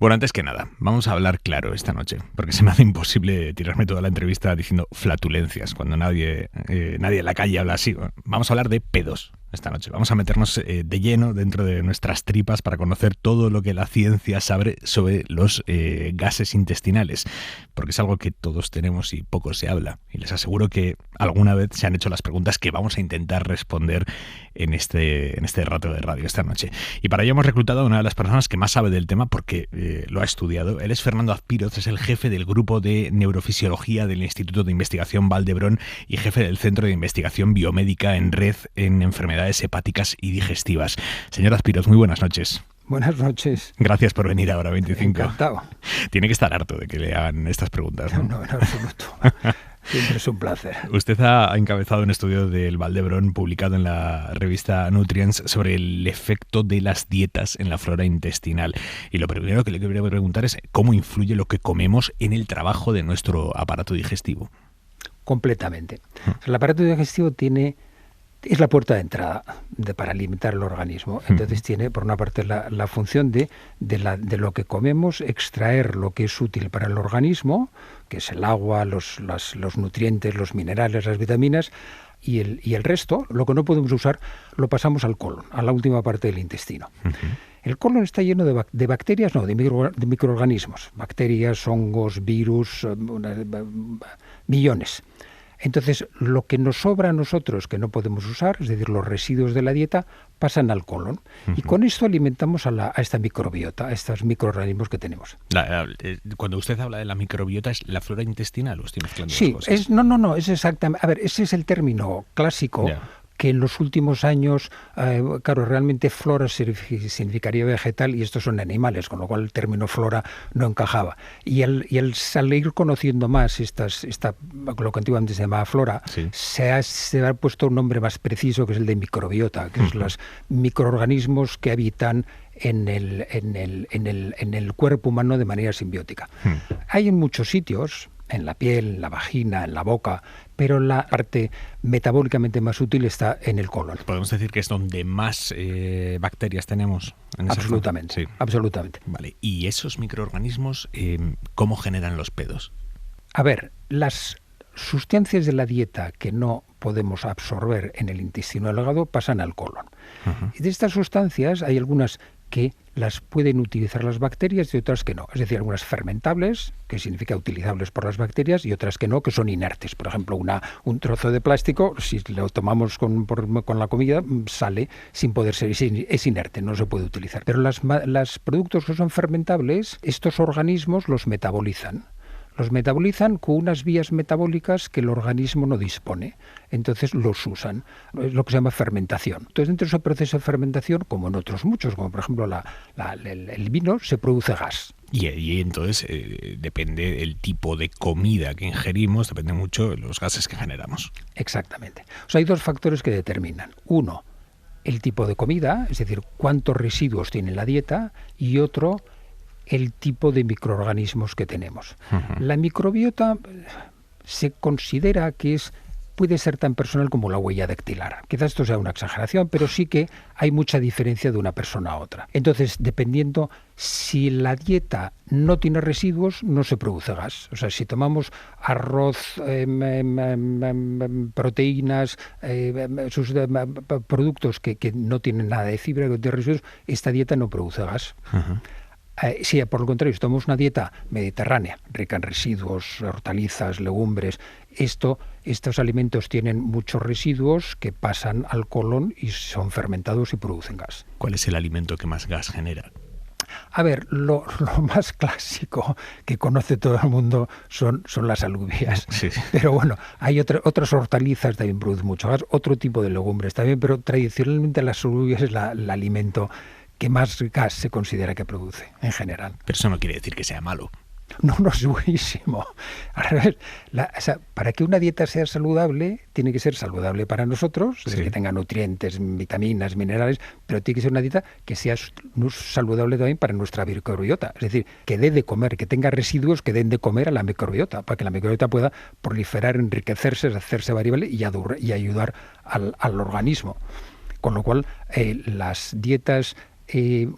Bueno, antes que nada, vamos a hablar claro esta noche, porque se me hace imposible tirarme toda la entrevista diciendo flatulencias, cuando nadie en la calle habla así. Vamos a hablar de pedos esta noche. Vamos a meternos de lleno dentro de nuestras tripas para conocer todo lo que la ciencia sabe sobre los gases intestinales, porque es algo que todos tenemos y poco se habla. Y les aseguro que alguna vez se han hecho las preguntas que vamos a intentar responder en este rato de radio esta noche. Y para ello hemos reclutado a una de las personas que más sabe del tema porque lo ha estudiado. Él es Fernando Azpiroz, es el jefe del grupo de neurofisiología del Instituto de Investigación Vall d'Hebron y jefe del Centro de Investigación Biomédica en Red en enfermedades hepáticas y digestivas. Señor Azpiroz, muy buenas noches. Buenas noches. Gracias por venir a Hora 25. Encantado. Tiene que estar harto de que le hagan estas preguntas, ¿no? No, en absoluto. Siempre es un placer. Usted ha encabezado un estudio del Vall d'Hebron publicado en la revista Nutrients sobre el efecto de las dietas en la flora intestinal. Y lo primero que le quería preguntar es cómo influye lo que comemos en el trabajo de nuestro aparato digestivo. Completamente. El aparato digestivo es la puerta de entrada para alimentar el organismo. Entonces tiene, por una parte, la función de lo que comemos, extraer lo que es útil para el organismo, que es el agua, los nutrientes, los minerales, las vitaminas, y el resto, lo que no podemos usar, lo pasamos al colon, a la última parte del intestino. El colon está lleno de bacterias, no, de microorganismos, bacterias, hongos, virus, millones. Entonces, lo que nos sobra a nosotros que no podemos usar, es decir, los residuos de la dieta, pasan al colon. Y con esto alimentamos a esta microbiota, a estos microorganismos que tenemos. Cuando usted habla de la microbiota, ¿es la flora intestinal o estoy mezclando Sí, las cosas? no, es exactamente. A ver, ese es el término clásico. Yeah. Que en los últimos años, claro, realmente flora significaría vegetal y estos son animales, con lo cual el término flora no encajaba. Y al ir conociendo más lo que antiguamente se llamaba flora, sí, se ha puesto un nombre más preciso, que es el de microbiota, que es los microorganismos que habitan en el cuerpo humano de manera simbiótica. Hay en muchos sitios, en la piel, en la vagina, en la boca, pero la parte metabólicamente más útil está en el colon. ¿Podemos decir que es donde más bacterias tenemos? Absolutamente, sí. Absolutamente. Vale. ¿Y esos microorganismos cómo generan los pedos? A ver, las sustancias de la dieta que no podemos absorber en el intestino delgado pasan al colon. Y de estas sustancias hay algunas que las pueden utilizar las bacterias y otras que no. Es decir, algunas fermentables, que significa utilizables por las bacterias, y otras que no, que son inertes. Por ejemplo, un trozo de plástico, si lo tomamos con la comida, sale sin poder ser, es inerte, no se puede utilizar. Pero los productos que son fermentables, estos organismos los metabolizan. Los metabolizan con unas vías metabólicas que el organismo no dispone. Entonces los usan. Es lo que se llama fermentación. Entonces dentro de ese proceso de fermentación, como en otros muchos, como por ejemplo el vino, se produce gas. Y entonces depende el tipo de comida que ingerimos, depende mucho de los gases que generamos. Exactamente. O sea, hay dos factores que determinan. Uno, el tipo de comida, es decir, cuántos residuos tiene la dieta, y otro, el tipo de microorganismos que tenemos. La microbiota se considera que puede ser tan personal como la huella dactilar. Quizás esto sea una exageración, pero sí que hay mucha diferencia de una persona a otra. Entonces, dependiendo, si la dieta no tiene residuos, no se produce gas. O sea, si tomamos arroz, proteínas, sus productos que no tienen nada de fibra, que no tienen residuos, esta dieta no produce gas. Si por lo contrario, si tomamos una dieta mediterránea, rica en residuos, hortalizas, legumbres, estos alimentos tienen muchos residuos que pasan al colon y son fermentados y producen gas. ¿Cuál es el alimento que más gas genera? A ver, lo más clásico que conoce todo el mundo son las alubias. Sí. Pero bueno, hay otras hortalizas también producen mucho gas, otro tipo de legumbres también, pero tradicionalmente las alubias es el alimento que más gas se considera que produce en general. Pero eso no quiere decir que sea malo. No, es buenísimo. Para que una dieta sea saludable, tiene que ser saludable para nosotros, es decir, que tenga nutrientes, vitaminas, minerales, pero tiene que ser una dieta que sea saludable también para nuestra microbiota. Es decir, que dé de comer, que tenga residuos que den de comer a la microbiota, para que la microbiota pueda proliferar, enriquecerse, hacerse variable y ayudar al organismo. Con lo cual, las dietas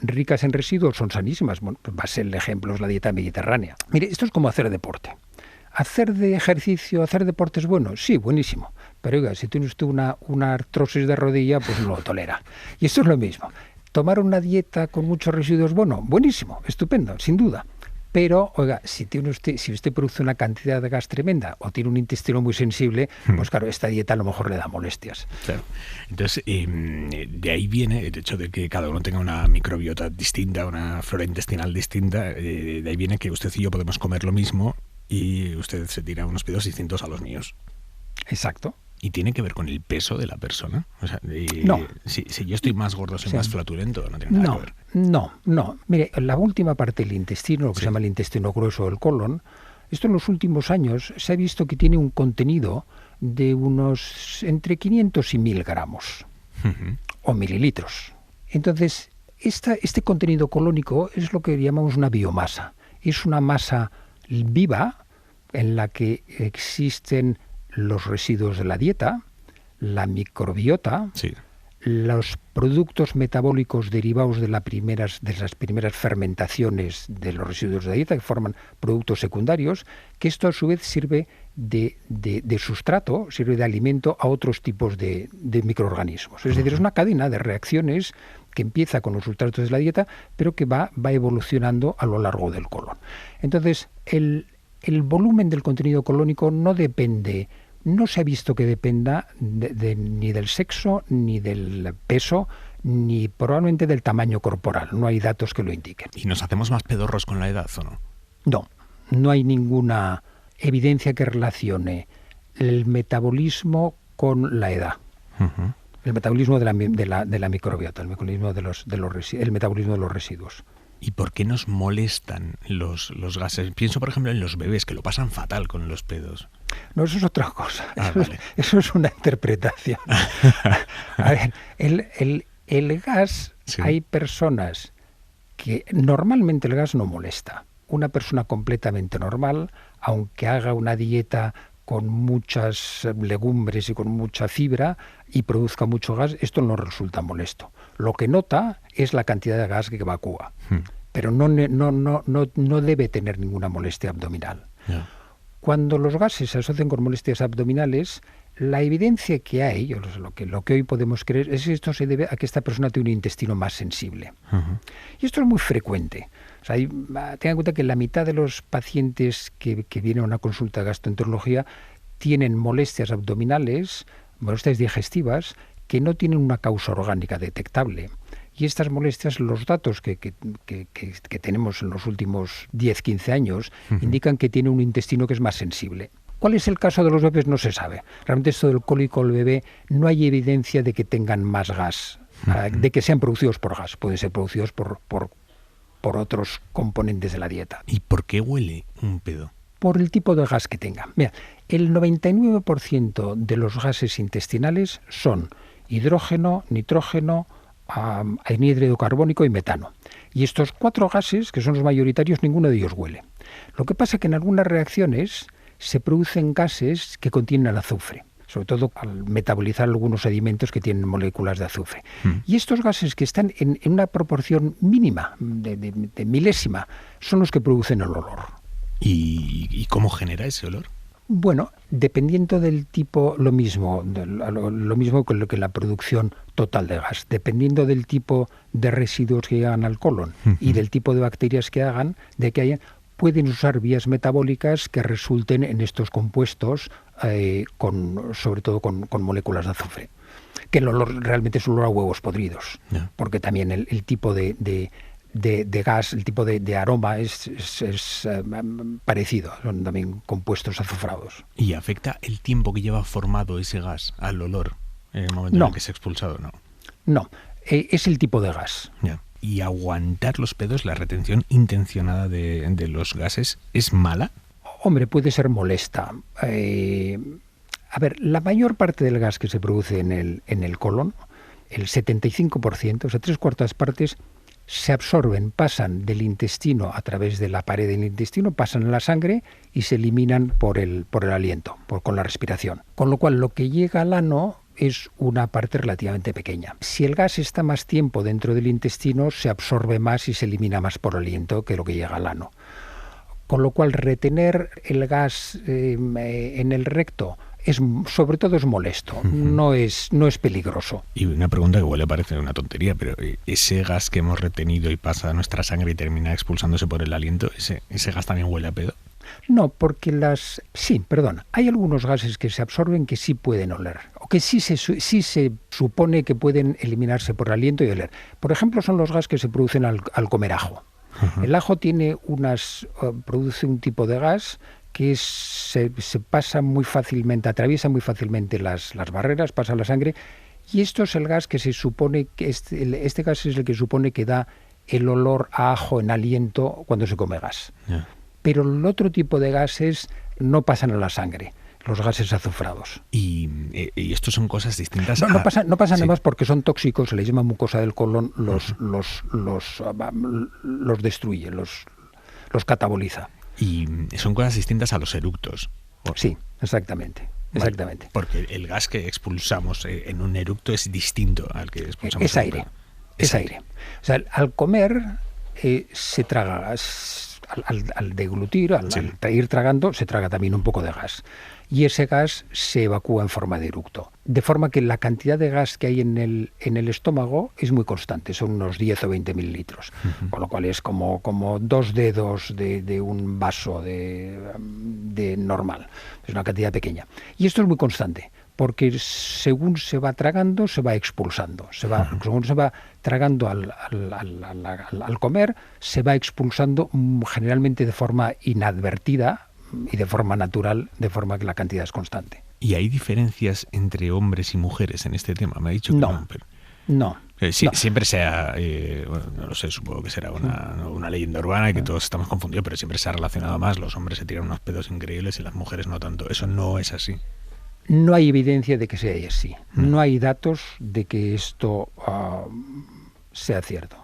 ricas en residuos son sanísimas. Bueno, pues va a ser el ejemplo, es la dieta mediterránea. Mire, esto es como hacer deporte. ¿Hacer de ejercicio, hacer deporte es bueno? Sí, buenísimo. Pero oiga, si tiene usted una artrosis de rodilla, pues no lo tolera. Y esto es lo mismo. ¿Tomar una dieta con muchos residuos? Bueno, buenísimo, estupendo, sin duda. Pero, oiga, si usted produce una cantidad de gas tremenda o tiene un intestino muy sensible, pues claro, esta dieta a lo mejor le da molestias. Claro. Entonces, de ahí viene el hecho de que cada uno tenga una microbiota distinta, una flora intestinal distinta. De ahí viene que usted y yo podemos comer lo mismo y usted se tira unos pedos distintos a los míos. Exacto. ¿Y tiene que ver con el peso de la persona? O sea, no. Si yo estoy más gordo, soy más flatulento, no tiene nada que ver. No. Mire, la última parte del intestino, lo que se llama el intestino grueso del colon, esto en los últimos años se ha visto que tiene un contenido de unos entre 500 y 1000 gramos o mililitros. Entonces, este contenido colónico es lo que llamamos una biomasa. Es una masa viva en la que existen los residuos de la dieta, la microbiota, los productos metabólicos derivados de las primeras fermentaciones de los residuos de la dieta, que forman productos secundarios, que esto a su vez sirve de sustrato, sirve de alimento a otros tipos de microorganismos. Es decir, es una cadena de reacciones que empieza con los sustratos de la dieta, pero que va evolucionando a lo largo del colon. Entonces, el volumen del contenido colónico no se ha visto que dependa ni del sexo, ni del peso, ni probablemente del tamaño corporal. No hay datos que lo indiquen. ¿Y nos hacemos más pedorros con la edad o no? No hay ninguna evidencia que relacione el metabolismo con la edad. El metabolismo de la microbiota, el metabolismo de los residuos. ¿Y por qué nos molestan los gases? Pienso, por ejemplo, en los bebés, que lo pasan fatal con los pedos. No, eso es otra cosa. Vale. Eso es una interpretación. A ver, el gas, hay personas que normalmente el gas no molesta. Una persona completamente normal, aunque haga una dieta con muchas legumbres y con mucha fibra y produzca mucho gas, esto no resulta molesto. Lo que nota es la cantidad de gas que evacúa, pero no debe tener ninguna molestia abdominal. Yeah. Cuando los gases se asocian con molestias abdominales, la evidencia que hay, lo que hoy podemos creer, es que esto se debe a que esta persona tiene un intestino más sensible. Y esto es muy frecuente. O sea, tengan en cuenta que la mitad de los pacientes que vienen a una consulta de gastroenterología tienen molestias abdominales, molestias digestivas, que no tienen una causa orgánica detectable. Y estas molestias, los datos que tenemos en los últimos 10-15 años, indican que tiene un intestino que es más sensible. ¿Cuál es el caso de los bebés? No se sabe. Realmente esto del cólico del bebé no hay evidencia de que tengan más gas, de que sean producidos por gas. Pueden ser producidos por otros componentes de la dieta. ¿Y por qué huele un pedo? Por el tipo de gas que tenga. Mira, el 99% de los gases intestinales son hidrógeno, nitrógeno, anhídrido carbónico y metano. Y estos 4 gases, que son los mayoritarios, ninguno de ellos huele. Lo que pasa es que en algunas reacciones se producen gases que contienen azufre, sobre todo al metabolizar algunos sedimentos que tienen moléculas de azufre. Y estos gases, que están en una proporción mínima, de milésima, son los que producen el olor. ¿Y cómo genera ese olor? Bueno, dependiendo del tipo, lo mismo que la producción total de gas, dependiendo del tipo de residuos que llegan al colon y del tipo de bacterias que hayan, pueden usar vías metabólicas que resulten en estos compuestos, sobre todo con moléculas de azufre. Que el olor realmente es olor a huevos podridos, porque también el tipo de gas, el tipo de aroma es parecido, son también compuestos azufrados. ¿Y afecta el tiempo que lleva formado ese gas al olor en el momento en el que es expulsado? No, es el tipo de gas. ¿Y aguantar los pedos, la retención intencionada de los gases, es mala? Hombre, puede ser molesta. A ver, la mayor parte del gas que se produce en el colon, el 75%, o sea, 3/4 partes, se absorben, pasan del intestino a través de la pared del intestino, pasan a la sangre y se eliminan por el aliento, con la respiración. Con lo cual, lo que llega al ano es una parte relativamente pequeña. Si el gas está más tiempo dentro del intestino, se absorbe más y se elimina más por aliento que lo que llega al ano. Con lo cual, retener el gas en el recto sobre todo es molesto, no es peligroso. Y una pregunta que igual parece una tontería, pero ese gas que hemos retenido y pasa a nuestra sangre y termina expulsándose por el aliento, ¿ese gas también huele a pedo? No, porque hay algunos gases que se absorben que sí pueden oler, o que sí se supone que pueden eliminarse por aliento y oler. Por ejemplo, son los gases que se producen al comer ajo. El ajo produce un tipo de gas que se pasa muy fácilmente, atraviesa muy fácilmente las barreras, pasa a la sangre, y esto es el gas que se supone que este gas es el que supone que da el olor a ajo en aliento cuando se come gas. Yeah. Pero el otro tipo de gases no pasan a la sangre, los gases azufrados. ¿Y estos son cosas distintas? No pasan además porque son tóxicos, se les llama mucosa del colon, los destruye, los cataboliza. Y son cosas distintas a los eructos. Sí, exactamente. Exactamente. Porque el gas que expulsamos en un eructo es distinto al que expulsamos es aire. Es aire. O sea, al comer se traga gas. Al deglutir, al ir tragando, se traga también un poco de gas. Y ese gas se evacúa en forma de eructo. De forma que la cantidad de gas que hay en el estómago es muy constante, son unos 10 o 20 mililitros. Con lo cual es como 2 dedos de un vaso de normal. Es una cantidad pequeña. Y esto es muy constante, porque según se va tragando, se va expulsando. Según se va tragando al comer, se va expulsando generalmente de forma inadvertida y de forma natural, de forma que la cantidad es constante. ¿Y hay diferencias entre hombres y mujeres en este tema? Me ha dicho que no. Pero... No. Sí, no. Siempre sea, no lo sé, supongo que será una leyenda urbana y que todos estamos confundidos, pero siempre se ha relacionado más. Los hombres se tiran unos pedos increíbles y las mujeres no tanto. Eso no es así. No hay evidencia de que sea así. No hay datos de que esto sea cierto.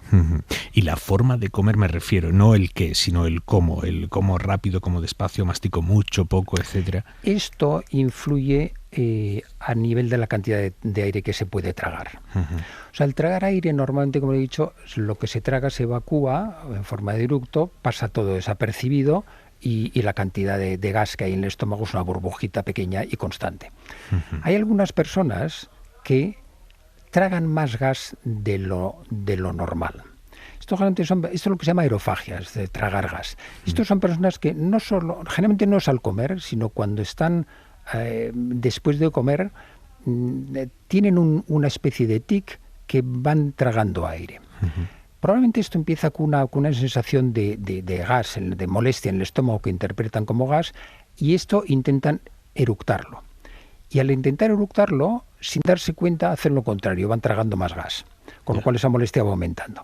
Y la forma de comer me refiero, no el qué, sino el cómo rápido, como despacio, mastico mucho, poco, etcétera. Esto influye a nivel de la cantidad de aire que se puede tragar. O sea, el tragar aire normalmente, como he dicho, lo que se traga se evacúa en forma de eructo, pasa todo desapercibido y la cantidad de gas que hay en el estómago es una burbujita pequeña y constante. Hay algunas personas que tragan más gas de lo normal. Esto es lo que se llama aerofagia, es de tragar gas. Estos son personas que generalmente no es al comer, sino cuando están después de comer, tienen una especie de tic que van tragando aire. Probablemente esto empieza con una sensación de gas, de molestia en el estómago que interpretan como gas, y esto intentan eructarlo. Y al intentar eructarlo, sin darse cuenta, hacen lo contrario, van tragando más gas, con lo cual esa molestia va aumentando.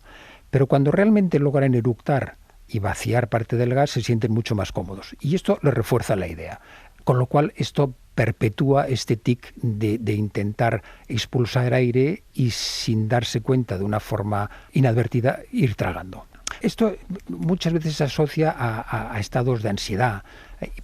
Pero cuando realmente logran eructar y vaciar parte del gas, se sienten mucho más cómodos. Y esto les refuerza la idea. Con lo cual esto perpetúa este tic de intentar expulsar aire y sin darse cuenta de una forma inadvertida ir tragando. Esto muchas veces se asocia a estados de ansiedad,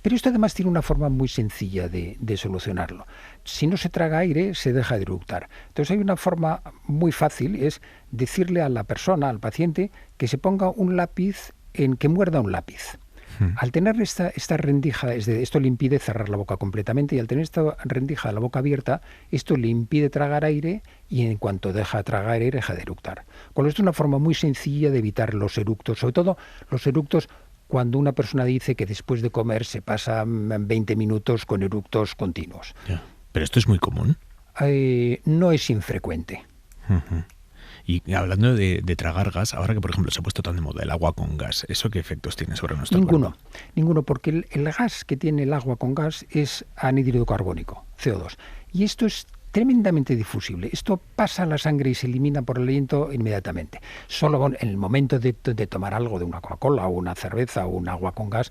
pero esto además tiene una forma muy sencilla de solucionarlo. Si no se traga aire, se deja de eructar. Entonces hay una forma muy fácil, es decirle a la persona, al paciente, que se ponga un lápiz, que muerda un lápiz. Al tener esta rendija, esto le impide cerrar la boca completamente, y al tener esta rendija de la boca abierta, esto le impide tragar aire, y en cuanto deja de tragar aire, deja de eructar. Con esto es una forma muy sencilla de evitar los eructos, sobre todo los eructos cuando una persona dice que después de comer se pasa 20 minutos con eructos continuos. Ya. ¿Pero esto es muy común? No es infrecuente. Y hablando de tragar gas, ahora que por ejemplo se ha puesto tan de moda el agua con gas, ¿eso qué efectos tiene sobre nuestro cuerpo? Ninguno, porque el gas que tiene el agua con gas es anhídrido carbónico, CO2. Y esto es tremendamente difusible. Esto pasa a la sangre y se elimina por el aliento inmediatamente. Solo en el momento de tomar algo, de una Coca-Cola o una cerveza o un agua con gas,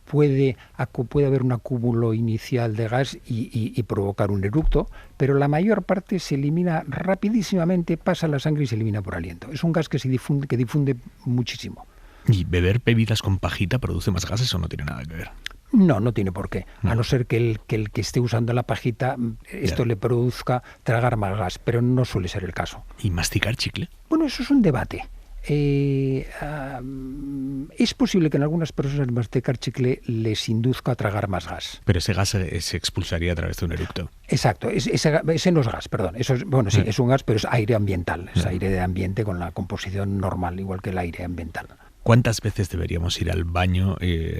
puede haber un acúmulo inicial de gas y provocar un eructo, pero la mayor parte se elimina rapidísimamente, pasa a la sangre y se elimina por aliento. Es un gas que difunde muchísimo. ¿Y beber bebidas con pajita produce más gases o no tiene nada que ver? No, no tiene por qué. A no ser que el que esté usando la pajita, esto le produzca tragar más gas, pero no suele ser el caso. ¿Y masticar chicle? Bueno, eso es un debate. Es posible que en algunas personas masticar chicle les induzca a tragar más gas. Pero ese gas se expulsaría a través de un eructo. Exacto, ese no es gas, perdón. Eso es, bueno, sí, es un gas, pero es aire ambiental. Es aire de ambiente con la composición normal, igual que el aire ambiental. ¿Cuántas veces deberíamos ir al baño?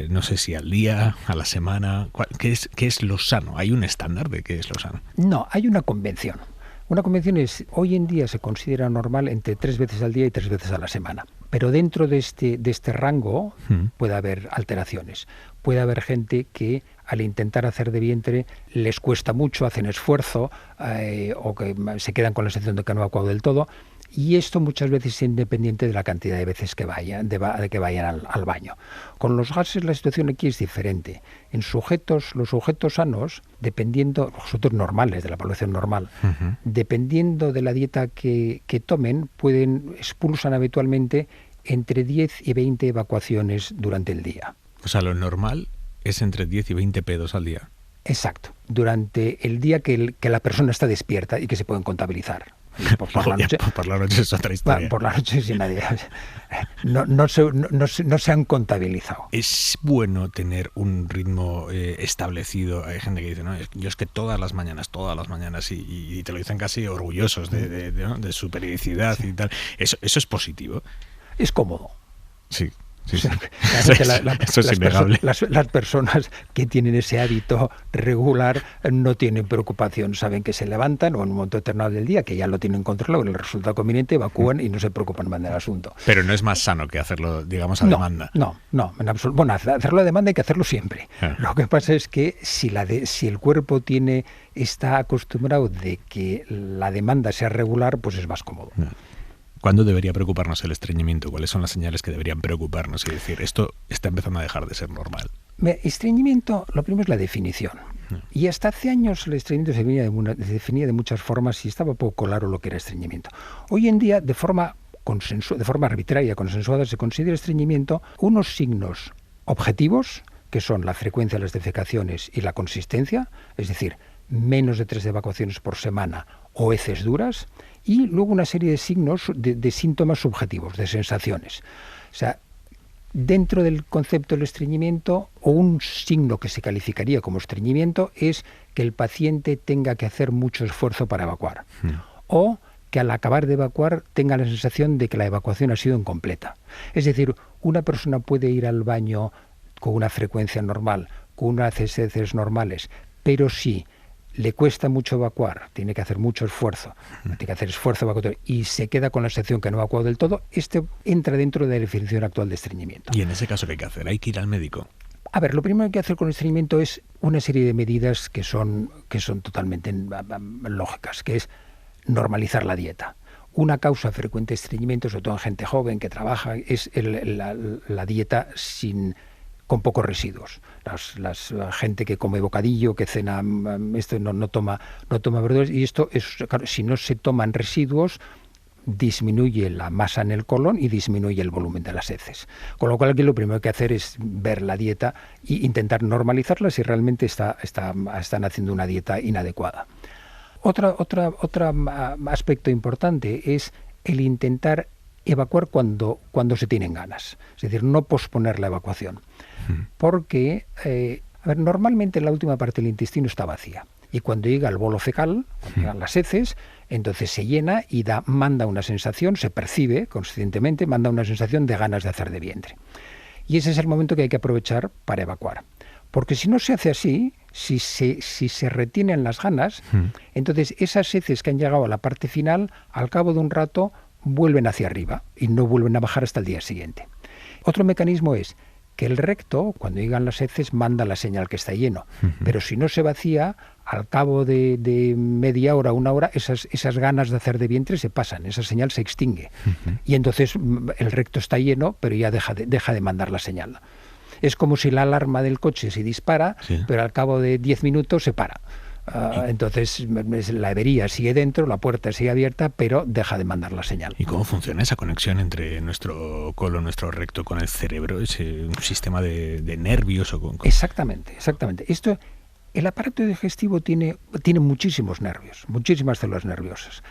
No sé si al día, a la semana. ¿Qué es lo sano? ¿Hay un estándar de qué es lo sano? No, hay una convención. Una convención es, hoy en día se considera normal entre 3 veces al día y 3 veces a la semana. Pero dentro de este rango puede haber alteraciones. Puede haber gente que al intentar hacer de vientre les cuesta mucho, hacen esfuerzo o que se quedan con la sensación de que no ha evacuado del todo. Y esto muchas veces es independiente de la cantidad de veces que vayan, de que vayan al baño. Con los gases la situación aquí es diferente. En los sujetos sanos, dependiendo, los sujetos normales, de la población normal, dependiendo de la dieta que tomen, expulsan habitualmente entre 10 y 20 evacuaciones durante el día. O sea, lo normal es entre 10 y 20 pedos al día. Exacto, durante el día que la persona está despierta y que se pueden contabilizar. Por la noche es otra historia. Por la noche sí nadie. No se han contabilizado. Es bueno tener un ritmo establecido. Hay gente que dice, no, yo es que todas las mañanas, y te lo dicen casi orgullosos de su periodicidad y tal. Eso es positivo. Es cómodo. Sí. Sí. Eso es innegable. Las personas que tienen ese hábito regular no tienen preocupación, saben que se levantan o en un momento determinado del día, que ya lo tienen controlado, les resulta conveniente, evacúan y no se preocupan más del asunto. Pero no es más sano que hacerlo, digamos, a demanda. No, en absoluto. Bueno, hacerlo a demanda hay que hacerlo siempre. Lo que pasa es que si el cuerpo está acostumbrado de que la demanda sea regular, pues es más cómodo. ¿Cuándo debería preocuparnos el estreñimiento? ¿Cuáles son las señales que deberían preocuparnos y decir, esto está empezando a dejar de ser normal? Estreñimiento, lo primero es la definición. Y hasta hace años el estreñimiento se definía de muchas formas y estaba poco claro lo que era estreñimiento. Hoy en día, de forma arbitraria, consensuada, se considera estreñimiento unos signos objetivos, que son la frecuencia de las defecaciones y la consistencia, es decir, menos de 3 evacuaciones por semana o heces duras, y luego una serie de signos, de síntomas subjetivos, de sensaciones. O sea, dentro del concepto del estreñimiento, o un signo que se calificaría como estreñimiento, es que el paciente tenga que hacer mucho esfuerzo para evacuar. O que al acabar de evacuar tenga la sensación de que la evacuación ha sido incompleta. Es decir, una persona puede ir al baño con una frecuencia normal, con unas heces normales, pero si le cuesta mucho evacuar, tiene que hacer mucho esfuerzo, tiene que hacer esfuerzo evacuatorio y se queda con la sensación que no ha evacuado del todo, entra dentro de la definición actual de estreñimiento. ¿Y en ese caso qué hay que hacer? ¿Hay que ir al médico? A ver, lo primero que hay que hacer con el estreñimiento es una serie de medidas que son totalmente lógicas, que es normalizar la dieta. Una causa frecuente de estreñimiento, sobre todo en gente joven que trabaja, es la dieta con pocos residuos. La gente que come bocadillo, que cena, esto no toma verduras, y esto es, claro, si no se toman residuos, disminuye la masa en el colon y disminuye el volumen de las heces. Con lo cual aquí lo primero que hay que hacer es ver la dieta e intentar normalizarla si realmente están haciendo una dieta inadecuada. Otro aspecto importante es el intentar evacuar cuando se tienen ganas, es decir, no posponer la evacuación, porque normalmente la última parte del intestino está vacía y cuando llega al bolo fecal, cuando llegan las heces, entonces se llena y manda una sensación, se percibe conscientemente, manda una sensación de ganas de hacer de vientre. Y ese es el momento que hay que aprovechar para evacuar. Porque si no se hace así, si se retienen las ganas, entonces esas heces que han llegado a la parte final, al cabo de un rato, vuelven hacia arriba y no vuelven a bajar hasta el día siguiente. Otro mecanismo es que el recto, cuando llegan las heces, manda la señal que está lleno. Pero si no se vacía, al cabo de media hora, una hora, esas ganas de hacer de vientre se pasan, esa señal se extingue. Y entonces el recto está lleno, pero ya deja de mandar la señal. Es como si la alarma del coche se dispara, pero al cabo de 10 minutos se para. Entonces la avería sigue dentro, la puerta sigue abierta, pero deja de mandar la señal. ¿Y cómo funciona esa conexión entre nuestro colon, nuestro recto con el cerebro? ¿Es un sistema de nervios? Exactamente. El aparato digestivo tiene muchísimos nervios, muchísimas células nerviosas,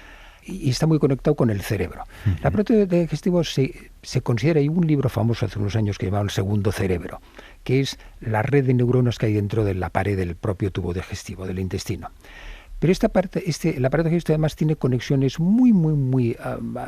y está muy conectado con el cerebro. El aparato digestivo se considera, hay un libro famoso hace unos años que llamaba El segundo cerebro, que es la red de neuronas que hay dentro de la pared del propio tubo digestivo, del intestino. Pero el aparato digestivo además tiene conexiones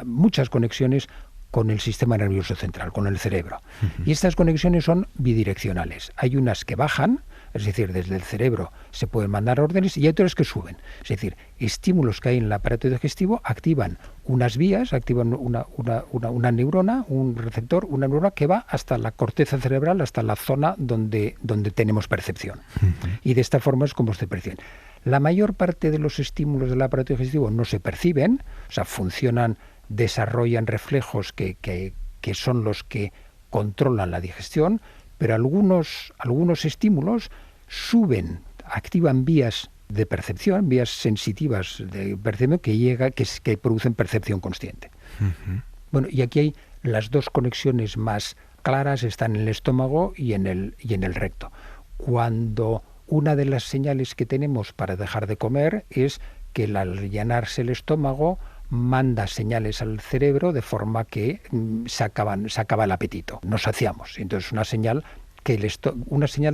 muchas conexiones con el sistema nervioso central, con el cerebro. Y estas conexiones son bidireccionales. Hay unas que bajan, es decir, desde el cerebro se pueden mandar órdenes, y hay otras que suben. Es decir, estímulos que hay en el aparato digestivo activan unas vías, activan una neurona, un receptor, una neurona que va hasta la corteza cerebral, hasta la zona donde tenemos percepción. Y de esta forma es como se perciben. La mayor parte de los estímulos del aparato digestivo no se perciben, o sea, desarrollan reflejos que son los que controlan la digestión, pero algunos estímulos activan vías de percepción, vías sensitivas de percepción que producen percepción consciente. Bueno, y aquí hay las dos conexiones más claras, están en el estómago y en el recto. Cuando una de las señales que tenemos para dejar de comer es que al llenarse el estómago manda señales al cerebro de forma que se acaba el apetito, nos saciamos. Entonces una señal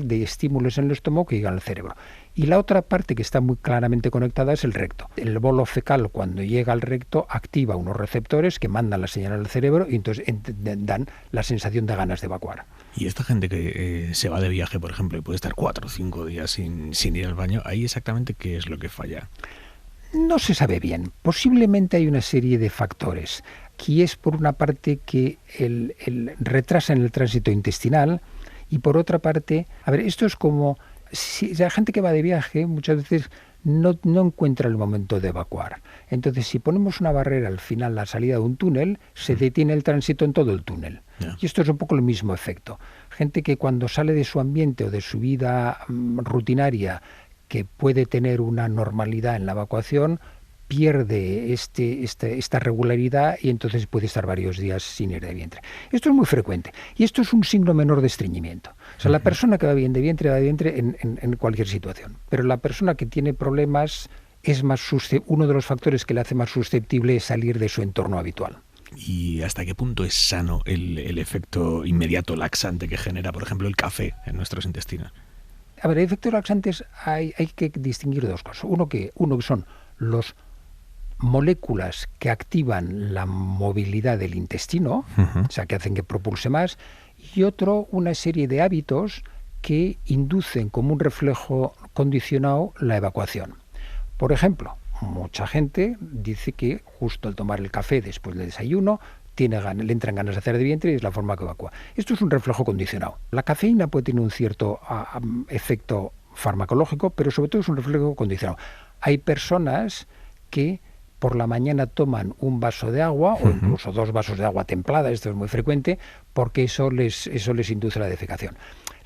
de estímulos en el estómago que llegan al cerebro. Y la otra parte que está muy claramente conectada es el recto. El bolo fecal, cuando llega al recto, activa unos receptores que mandan la señal al cerebro y entonces dan la sensación de ganas de evacuar. Y esta gente que se va de viaje, por ejemplo, y puede estar 4 o 5 días sin ir al baño, ¿ahí exactamente qué es lo que falla? No se sabe bien. Posiblemente hay una serie de factores. Aquí es por una parte que retrasa en el tránsito intestinal, y por otra parte, esto es como si la gente que va de viaje muchas veces no encuentra el momento de evacuar. Entonces, si ponemos una barrera al final, la salida de un túnel, se detiene el tránsito en todo el túnel. Yeah. Y esto es un poco el mismo efecto. Gente que cuando sale de su ambiente o de su vida rutinaria, que puede tener una normalidad en la evacuación, pierde esta regularidad y entonces puede estar varios días sin ir de vientre. Esto es muy frecuente y esto es un signo menor de estreñimiento. O sea, la persona que va bien de vientre en cualquier situación, pero la persona que tiene problemas es uno de los factores que le hace más susceptible es salir de su entorno habitual. ¿Y hasta qué punto es sano el efecto inmediato laxante que genera, por ejemplo, el café en nuestros intestinos? Efectos laxantes hay que distinguir dos cosas. Uno que son los moléculas que activan la movilidad del intestino, o sea, que hacen que propulse más, y otro, una serie de hábitos que inducen como un reflejo condicionado la evacuación. Por ejemplo, mucha gente dice que justo al tomar el café después del desayuno le entran ganas de hacer de vientre y es la forma que evacúa. Esto es un reflejo condicionado. La cafeína puede tener un cierto efecto farmacológico, pero sobre todo es un reflejo condicionado. Hay personas que por la mañana toman un vaso de agua o incluso 2 vasos de agua templada, esto es muy frecuente, porque eso les induce la defecación.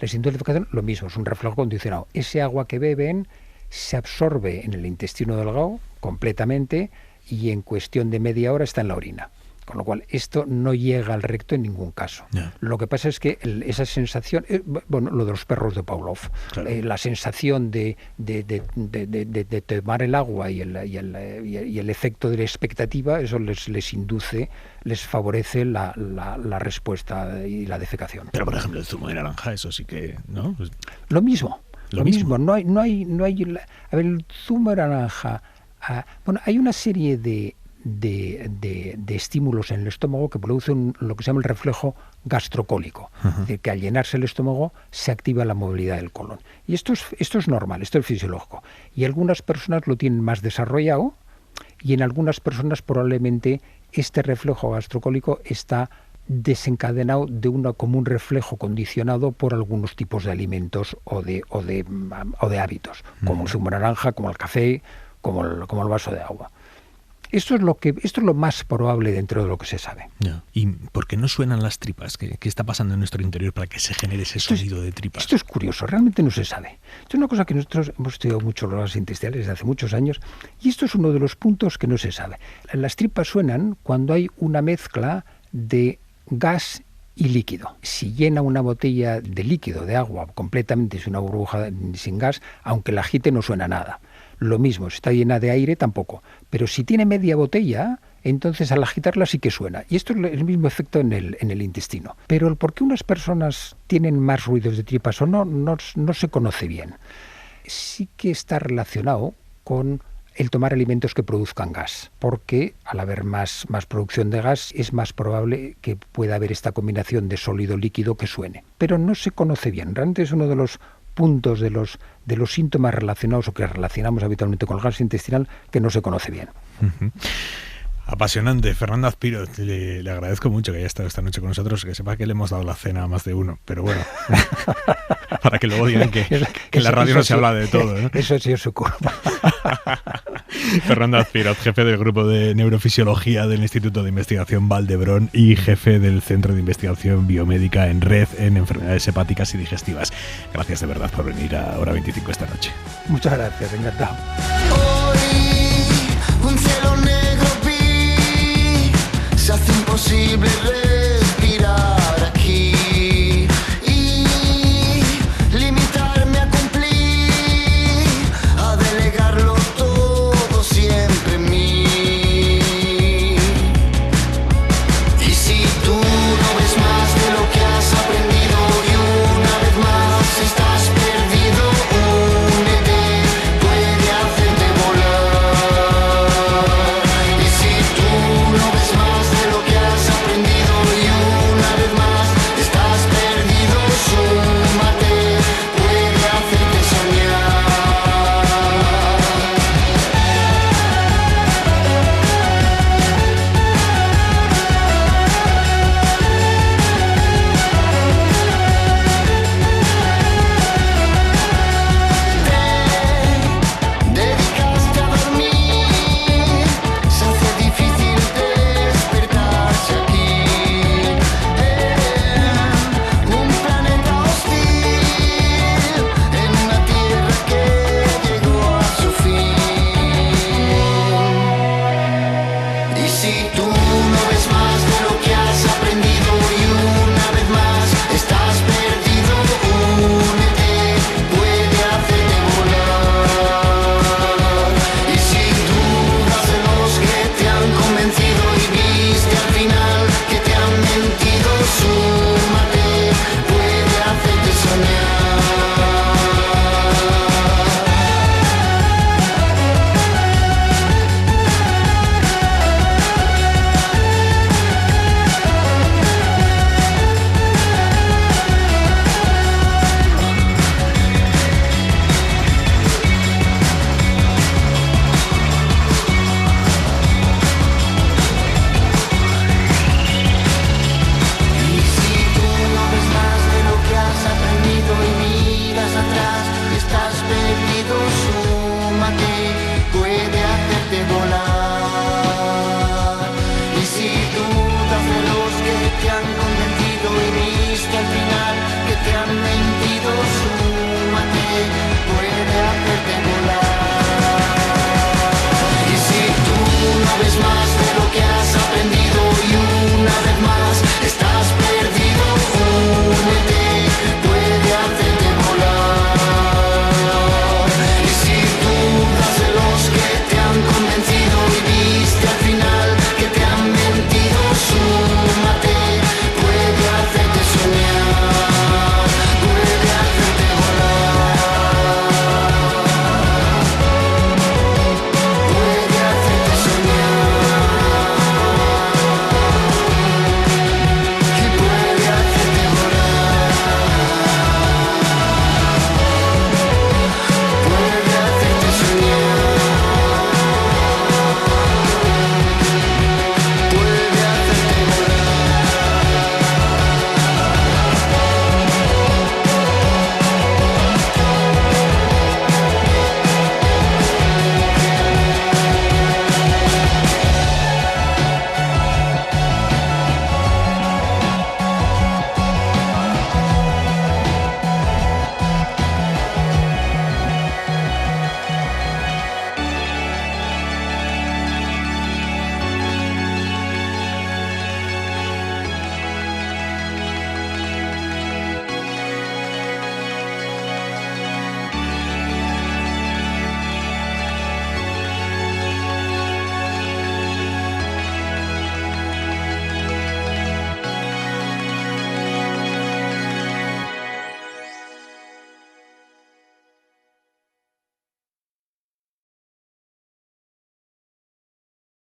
Les induce la defecación, lo mismo, es un reflejo condicionado. Ese agua que beben se absorbe en el intestino delgado completamente y en cuestión de media hora está en la orina. Con lo cual, esto no llega al recto en ningún caso. Yeah. Lo que pasa es que esa sensación, lo de los perros de Pavlov, claro. La sensación de tomar el agua y el efecto de la expectativa, eso les induce, les favorece la respuesta y la defecación. Pero, por ejemplo, el zumo de naranja, eso sí que, ¿no? Pues... Lo mismo. No hay. El zumo de naranja. Hay una serie de estímulos en el estómago que producen lo que se llama el reflejo gastrocólico. Es decir, que al llenarse el estómago se activa la movilidad del colon. Y esto es normal, esto es fisiológico. Y algunas personas lo tienen más desarrollado y en algunas personas probablemente este reflejo gastrocólico está desencadenado como un reflejo condicionado por algunos tipos de alimentos o de hábitos, como el zumo de naranja, como el café, como el vaso de agua. Esto es lo más probable dentro de lo que se sabe. Ya. ¿Y por qué no suenan las tripas? ¿Qué está pasando en nuestro interior para que se genere ese sonido de tripas? Esto es curioso, realmente no se sabe. Esto es una cosa que nosotros hemos estudiado mucho los gases intersticiales desde hace muchos años, y esto es uno de los puntos que no se sabe. Las tripas suenan cuando hay una mezcla de gas y líquido. Si llena una botella de líquido, de agua, completamente, es una burbuja sin gas, aunque la agite no suena nada. Lo mismo, si está llena de aire tampoco. Pero si tiene media botella, entonces al agitarla sí que suena. Y esto es el mismo efecto en el intestino. Pero el por qué unas personas tienen más ruidos de tripas o no se conoce bien. Sí que está relacionado con el tomar alimentos que produzcan gas, porque al haber más producción de gas es más probable que pueda haber esta combinación de sólido-líquido que suene. Pero no se conoce bien. Realmente es uno de los puntos de los síntomas relacionados o que relacionamos habitualmente con el gas intestinal que no se conoce bien. Uh-huh. Apasionante. Fernando Azpiroz, le agradezco mucho que haya estado esta noche con nosotros, que sepa que le hemos dado la cena a más de uno, pero bueno, para que luego digan que en la radio no se habla de todo, ¿no? Eso sí es su culpa. Fernando Azpiroz, jefe del grupo de neurofisiología del Instituto de Investigación Vall d'Hebron y jefe del Centro de Investigación Biomédica en Red en Enfermedades Hepáticas y Digestivas. Gracias de verdad por venir a Hora 25 esta noche. Muchas gracias, encantado. Hoy un cielo negro vi, se hace imposible